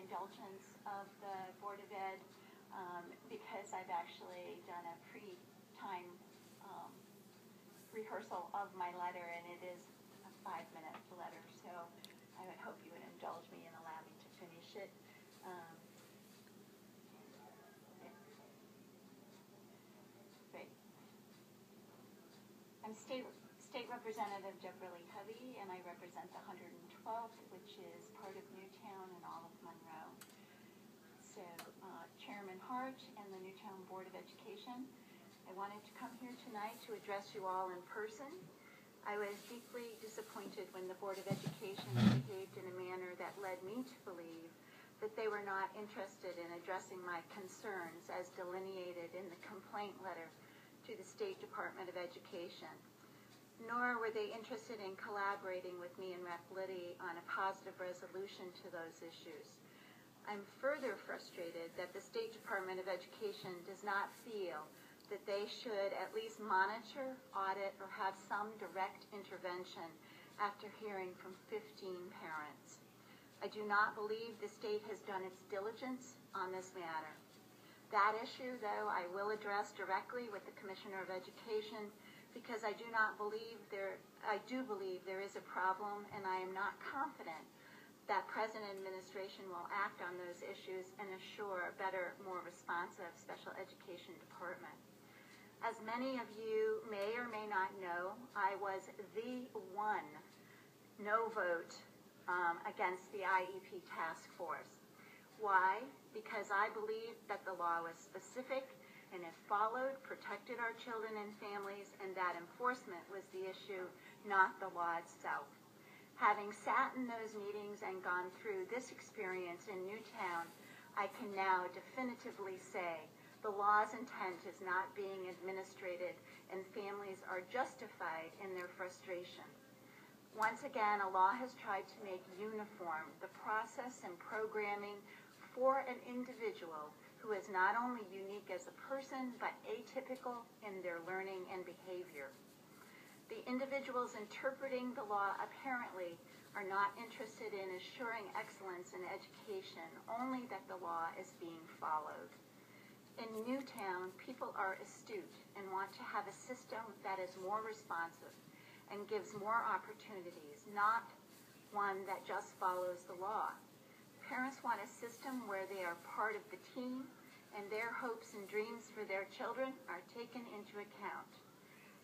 indulgence of the Board of Ed because I've actually done a pre-time rehearsal of my letter, and it is a 5-minute letter, so I would hope you would indulge me and allow me to finish it. Great. I'm State Representative Hovey, and I represent the 112th, which is part of Newtown and all of Monroe. So, Chairman Hart and the Newtown Board of Education, I wanted to come here tonight to address you all in person. I was deeply disappointed when the Board of Education behaved in a manner that led me to believe that they were not interested in addressing my concerns as delineated in the complaint letter to the State Department of Education. Nor were they interested in collaborating with me and Rep. Liddy on a positive resolution to those issues. I'm further frustrated that the State Department of Education does not feel that they should at least monitor, audit, or have some direct intervention after hearing from 15 parents. I do not believe the state has done its diligence on this matter. That issue, though, I will address directly with the Commissioner of Education because I do believe there is a problem, and I am not confident that present administration will act on those issues and assure a better, more responsive special education department. As many of you may or may not know, I was the one no vote against the IEP task force. Why? Because I believed that the law was specific and if followed, protected our children and families, and that enforcement was the issue, not the law itself. Having sat in those meetings and gone through this experience in Newtown, I can now definitively say the law's intent is not being administrated and families are justified in their frustration. Once again, a law has tried to make uniform the process and programming for an individual who is not only unique as a person, but atypical in their learning and behavior. The individuals interpreting the law apparently are not interested in assuring excellence in education, only that the law is being followed. In Newtown, people are astute and want to have a system that is more responsive and gives more opportunities, not one that just follows the law. Parents want a system where they are part of the team and their hopes and dreams for their children are taken into account.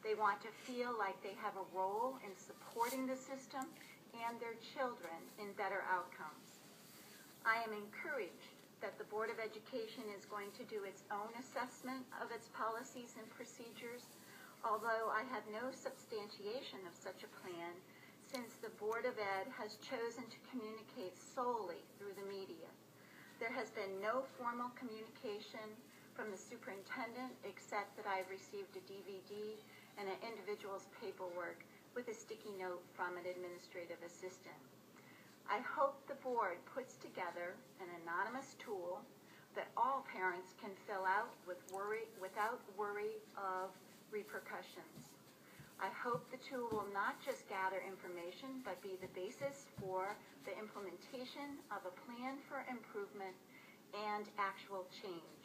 They want to feel like they have a role in supporting the system and their children in better outcomes. I am encouraged that the Board of Education is going to do its own assessment of its policies and procedures, although I have no substantiation of such a plan since the Board of Ed has chosen to communicate solely through the media. There has been no formal communication from the superintendent except that I have received a DVD and an individual's paperwork with a sticky note from an administrative assistant. I hope the board puts together an anonymous tool that all parents can fill out without worry of repercussions. I hope the tool will not just gather information, but be the basis for the implementation of a plan for improvement and actual change.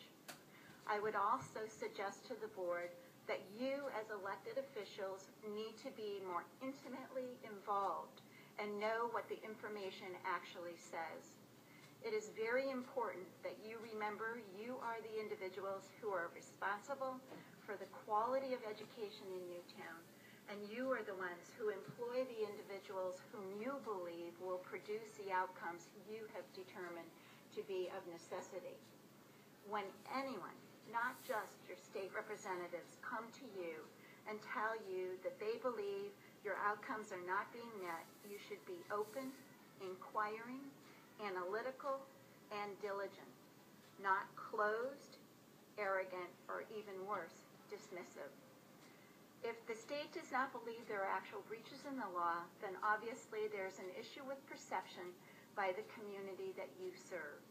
I would also suggest to the board that you as elected officials need to be more intimately involved and know what the information actually says. It is very important that you remember you are the individuals who are responsible for the quality of education in Newtown, and you are the ones who employ the individuals whom you believe will produce the outcomes you have determined to be of necessity. When anyone, not just your state representatives, come to you and tell you that they believe your outcomes are not being met, you should be open, inquiring, analytical, and diligent, not closed, arrogant, or even worse, dismissive. If the state does not believe there are actual breaches in the law, then obviously there's an issue with perception by the community that you serve.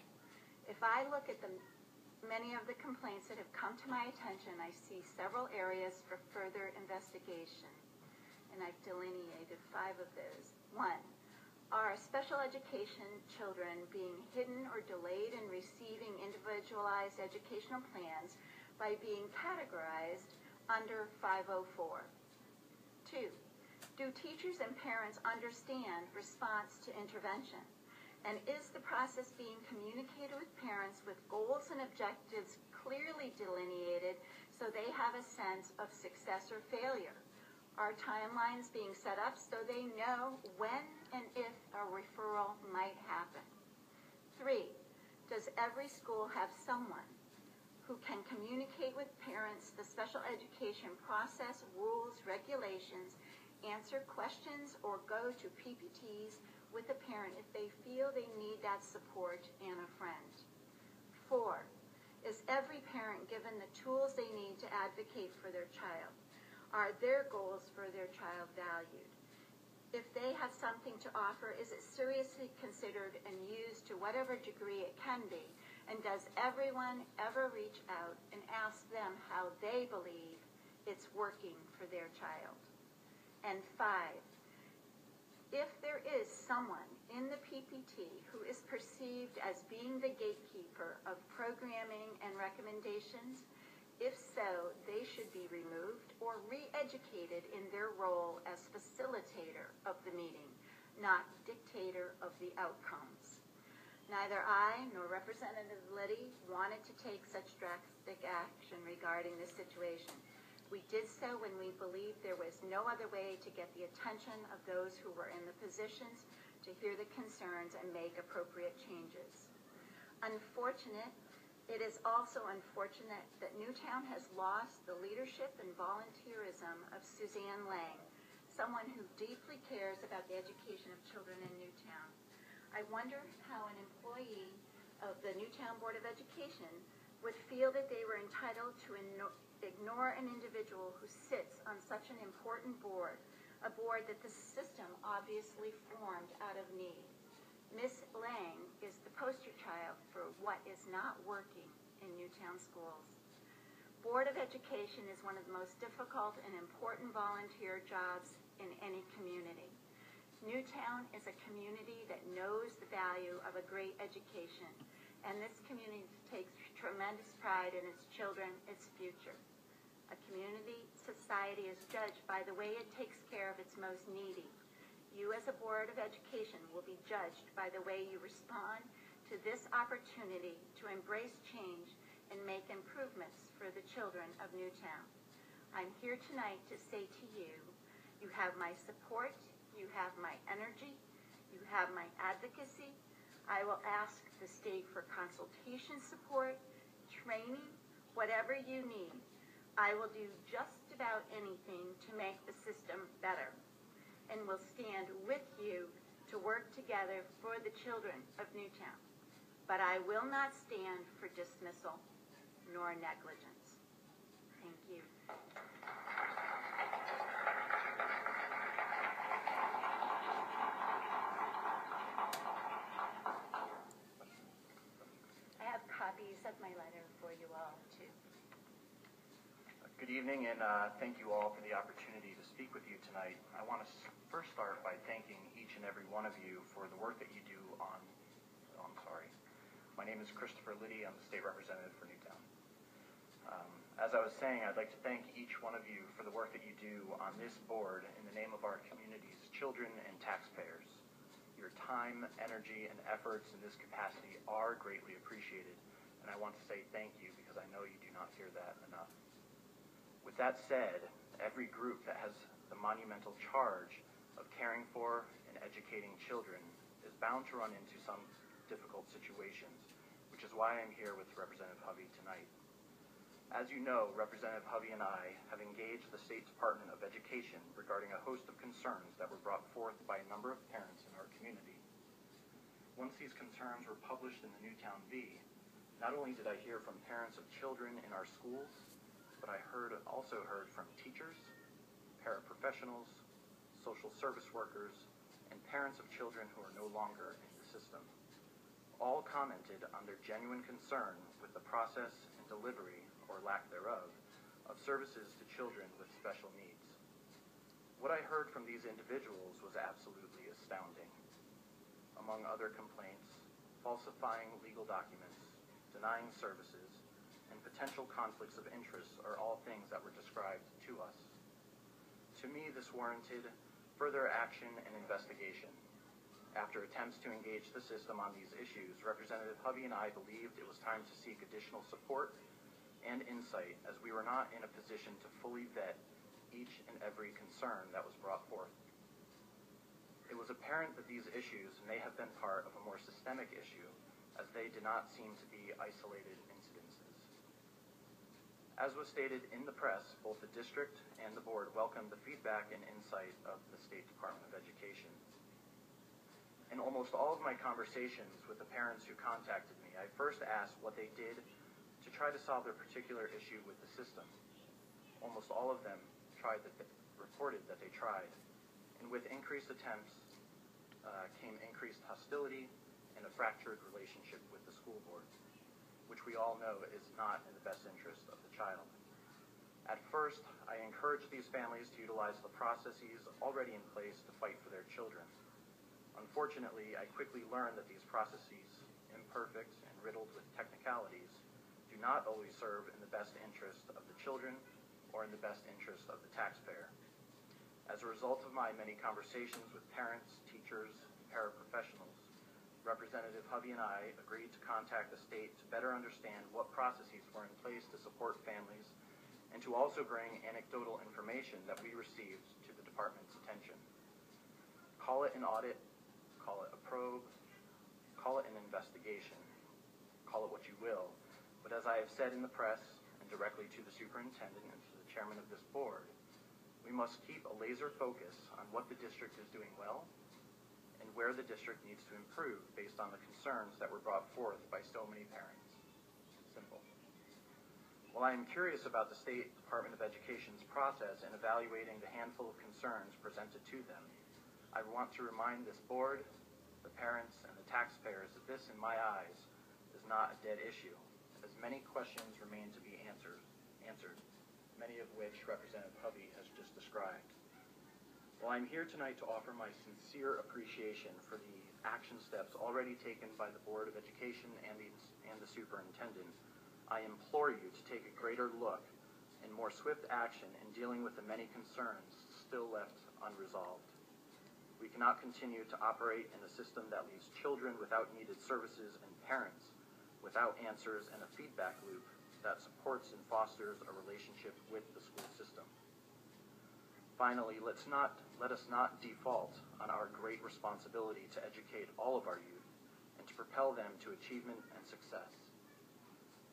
If I look at many of the complaints that have come to my attention, I see several areas for further investigation, and I've delineated 5 of those. 1, are special education children being hidden or delayed in receiving individualized educational plans by being categorized under 504? 2, do teachers and parents understand response to intervention? And is the process being communicated with parents with goals and objectives clearly delineated so they have a sense of success or failure? Are timelines being set up so they know when and if a referral might happen? 3, does every school have someone who can communicate with parents the special education process, rules, regulations, answer questions, or go to PPTs with a parent if they feel they need that support and a friend? 4, is every parent given the tools they need to advocate for their child? Are their goals for their child valued? If they have something to offer, is it seriously considered and used to whatever degree it can be? And does everyone ever reach out and ask them how they believe it's working for their child? And 5, if there is someone in the PPT who is perceived as being the gatekeeper of programming and recommendations, if so, they should be removed or re-educated in their role as facilitator of the meeting, not dictator of the outcomes. Neither I nor Representative Liddy wanted to take such drastic action regarding this situation. We did so when we believed there was no other way to get the attention of those who were in the positions to hear the concerns and make appropriate changes. It is also unfortunate that Newtown has lost the leadership and volunteerism of Suzanne Lang, someone who deeply cares about the education of children in Newtown. I wonder how an employee of the Newtown Board of Education would feel that they were entitled to ignore an individual who sits on such an important board, a board that the system obviously formed out of need. Ms. Lang is the poster child for what is not working in Newtown schools. Board of Education is one of the most difficult and important volunteer jobs in any community. Newtown is a community that knows the value of a great education, and this community takes tremendous pride in its children, its future. A community society is judged by the way it takes care of its most needy. You as a Board of Education will be judged by the way you respond to this opportunity to embrace change and make improvements for the children of Newtown. I'm here tonight to say to you, you have my support, you have my energy, you have my advocacy. I will ask the state for consultation support, training, whatever you need. I will do just about anything to make the system better, and will stand with you to work together for the children of Newtown. But I will not stand for dismissal nor negligence. Thank you. I have copies of my letter for you all, too. Good evening, and thank you all for the opportunity to speak with you tonight. I want to first start by thanking each and every one of you for the work that you do on, My name is Christopher Liddy. I'm the state representative for Newtown. As I was saying, I'd like to thank each one of you for the work that you do on this board in the name of our community's children and taxpayers. Your time, energy, and efforts in this capacity are greatly appreciated, and I want to say thank you because I know you do not hear that enough. With that said, every group that has the monumental charge of caring for and educating children is bound to run into some difficult situations, which is why I'm here with Representative Hovey tonight. As you know, Representative Hovey and I have engaged the State Department of Education regarding a host of concerns that were brought forth by a number of parents in our community. Once these concerns were published in the Newtown V, not only did I hear from parents of children in our schools, but I also heard from teachers, paraprofessionals, social service workers, and parents of children who are no longer in the system. All commented on their genuine concern with the process and delivery, or lack thereof, of services to children with special needs. What I heard from these individuals was absolutely astounding. Among other complaints, falsifying legal documents, denying services, and potential conflicts of interest are all things that were described to us. To me, this warranted further action and investigation. After attempts to engage the system on these issues, Representative Hovey and I believed it was time to seek additional support and insight, as we were not in a position to fully vet each and every concern that was brought forth. It was apparent that these issues may have been part of a more systemic issue, as they did not seem to be isolated incidences. As was stated in the press, both the district and the board welcomed the feedback and insight of the State Department of Education. In almost all of my conversations with the parents who contacted me, I first asked what they did to try to solve their particular issue with the system. Almost all of them reported that they tried, and with increased attempts came increased hostility and a fractured relationship with the school board, which we all know is not in the best interest of the child. At first, I encouraged these families to utilize the processes already in place to fight for their children. Unfortunately, I quickly learned that these processes, imperfect and riddled with technicalities, do not always serve in the best interest of the children or in the best interest of the taxpayer. As a result of my many conversations with parents, teachers, and paraprofessionals, Representative Hovey and I agreed to contact the state to better understand what processes were in place to support families and to also bring anecdotal information that we received to the department's attention. Call it an audit, call it a probe, call it an investigation, call it what you will, but as I have said in the press and directly to the superintendent and to the chairman of this board, we must keep a laser focus on what the district is doing well and where the district needs to improve based on the concerns that were brought forth by so many parents. Simple. While I am curious about the State Department of Education's process in evaluating the handful of concerns presented to them, I want to remind this board, the parents, and the taxpayers that this, in my eyes, is not a dead issue, as many questions remain to be answered, many of which Representative Hovey has just described. While I'm here tonight to offer my sincere appreciation for the action steps already taken by the Board of Education and the superintendent, I implore you to take a greater look and more swift action in dealing with the many concerns still left unresolved. We cannot continue to operate in a system that leaves children without needed services and parents without answers and a feedback loop that supports and fosters a relationship with the school system. Finally, let us not default on our great responsibility to educate all of our youth and to propel them to achievement and success.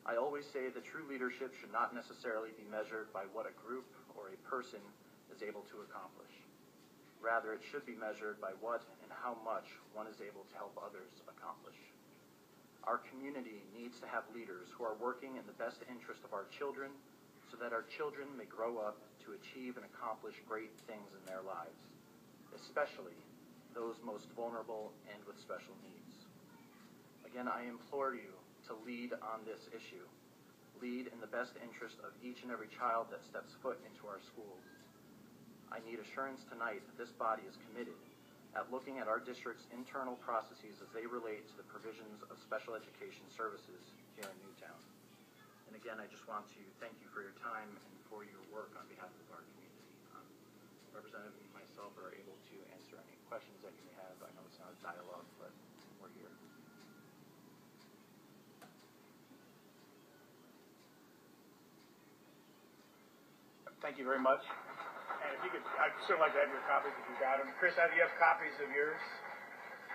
I always say that true leadership should not necessarily be measured by what a group or a person is able to accomplish. Rather, it should be measured by what and how much one is able to help others accomplish. Our community needs to have leaders who are working in the best interest of our children so that our children may grow up to achieve and accomplish great things in their lives, especially those most vulnerable and with special needs. Again, I implore you to lead on this issue. Lead in the best interest of each and every child that steps foot into our schools. I need assurance tonight that this body is committed at looking at our district's internal processes as they relate to the provisions of special education services here in Newtown. And again, I just want to thank you for your time and for your work on behalf of our community. Representative and myself are able to answer any questions that you may have. I know it's not a dialogue, but we're here. Thank you very much. And if you could, I'd still like to have your copies if you got them. Chris, do you have copies of yours?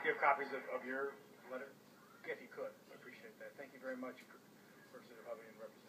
Do you have copies of your letter? If you could, I appreciate that. Thank you very much, Representative Hovey and Representative.